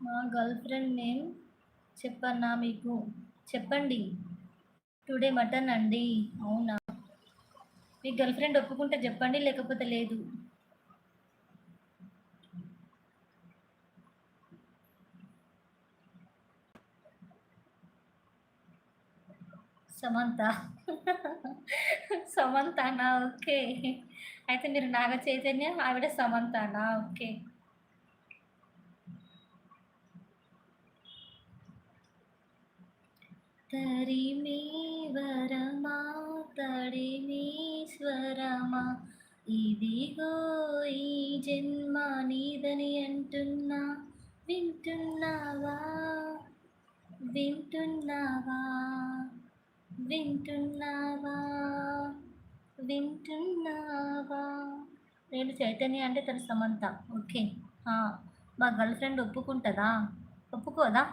మా girl friend name చెప్పన్నా మీకు? చెప్పండి. టుడే మటన్ అండి. అవునా? మీ గర్ల్ ఫ్రెండ్ ఒప్పుకుంటే చెప్పండి, లేకపోతే లేదు. సమంత. సమంతనా? ఓకే. అయితే మీరు నాగ చైతన్య, ఆవిడ సమంతనా? ఓకే. తరిమే వరమా తడిమీశ్వరమా ఇదిగో ఈ జన్మ నీదని అంటున్నా, వింటున్నావా? వింటున్నావా? వింటున్నావా? వింటున్నావా? నేను చైతన్య అంటే తను సమంత. ఓకే. ఆ, మా గర్ల్ ఫ్రెండ్ ఒప్పుకుంటుందా? ఒప్పుకోదా?